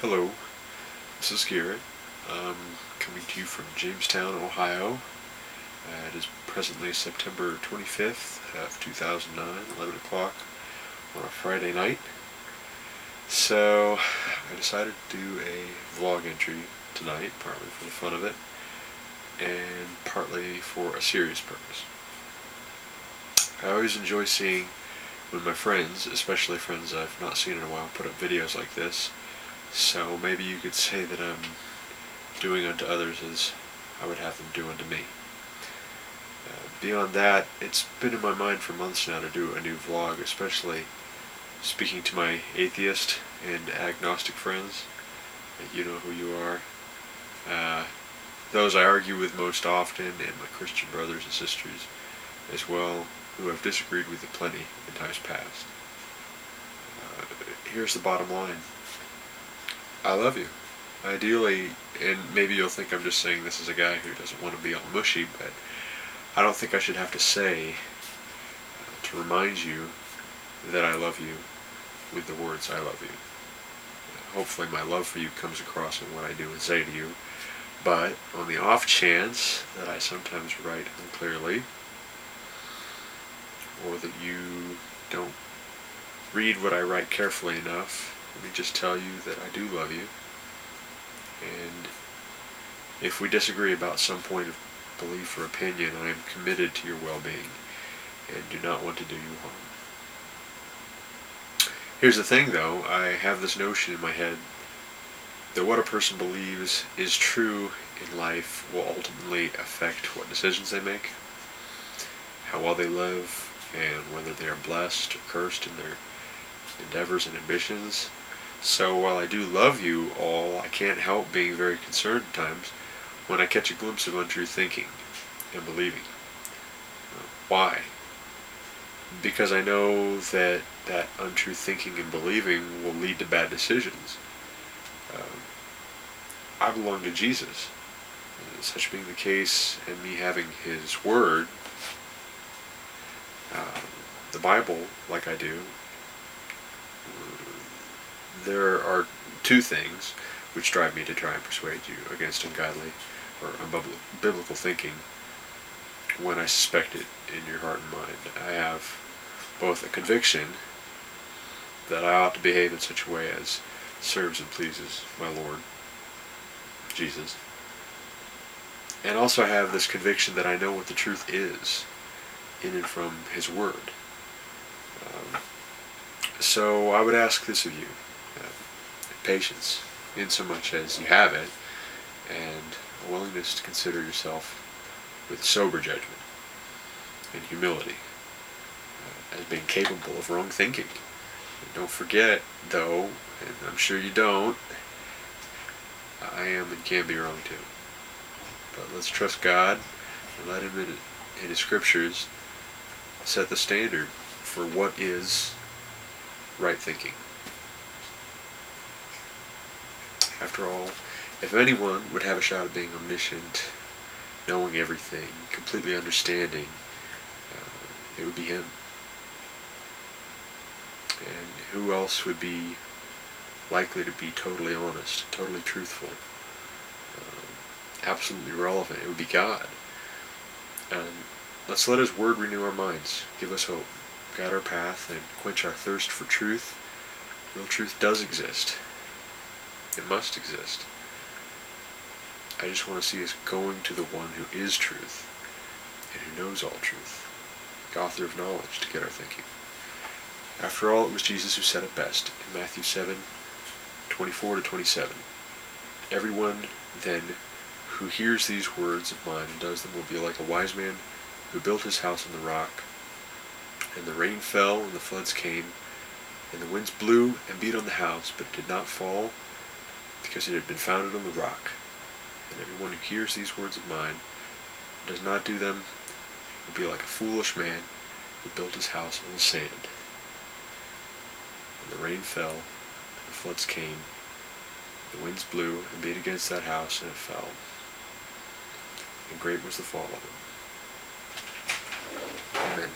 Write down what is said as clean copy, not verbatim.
Hello, this is Garrett. Coming to you from Jamestown, Ohio. It is presently September 25th of 2009, 11 o'clock on a Friday night. So, I decided to do a vlog entry tonight, partly for the fun of it, and partly for a serious purpose. I always enjoy seeing when my friends, especially friends I've not seen in a while, put up videos like this. So maybe you could say that I'm doing unto others as I would have them do unto me. Beyond that, it's been in my mind for months now to do a new vlog, especially speaking to my atheist and agnostic friends. You know who you are. Those I argue with most often, and my Christian brothers and sisters as well, who have disagreed with it plenty in times past. Here's the bottom line. I love you. Ideally, and maybe you'll think I'm just saying this as a guy who doesn't want to be all mushy, but I don't think I should have to say, to remind you that I love you with the words I love you. Hopefully my love for you comes across in what I do and say to you, but on the off chance that I sometimes write unclearly, or that you don't read what I write carefully enough, let me just tell you that I do love you, and if we disagree about some point of belief or opinion, I am committed to your well-being and do not want to do you harm. Here's the thing though, I have this notion in my head that what a person believes is true in life will ultimately affect what decisions they make, how well they live, and whether they are blessed or cursed in their endeavors and ambitions. So while I do love you all, I can't help being very concerned at times when I catch a glimpse of untrue thinking and believing. Why? Because I know that that untrue thinking and believing will lead to bad decisions. I belong to Jesus. Such being the case, and me having His Word, the Bible, like I do, there are two things which drive me to try and persuade you against ungodly or unbiblical thinking when I suspect it in your heart and mind. I have both a conviction that I ought to behave in such a way as serves and pleases my Lord Jesus, and also I have this conviction that I know what the truth is in and from His Word. So I would ask this of you. Patience, insomuch as you have it, and a willingness to consider yourself with sober judgment and humility as being capable of wrong thinking. And don't forget, though, and I'm sure you don't, I am and can be wrong too. But let's trust God and let Him in His Scriptures set the standard for what is right thinking. After all, if anyone would have a shot at being omniscient, knowing everything, completely understanding, it would be Him. And who else would be likely to be totally honest, totally truthful, absolutely relevant? It would be God. And let's let His Word renew our minds, give us hope, guide our path, and quench our thirst for truth. Real truth does exist. It must exist. I just want to see us going to the one who is truth and who knows all truth, the author of knowledge, to get our thinking. After all, it was Jesus who said it best in Matthew 7:24-27. Everyone, then, who hears these words of mine and does them will be like a wise man who built his house on the rock. And the rain fell, and the floods came, and the winds blew and beat on the house, but it did not fall, because it had been founded on the rock. And everyone who hears these words of mine and does not do them will be like a foolish man who built his house on the sand. And the rain fell, and the floods came, the winds blew and beat against that house, and it fell. And great was the fall of it. Amen.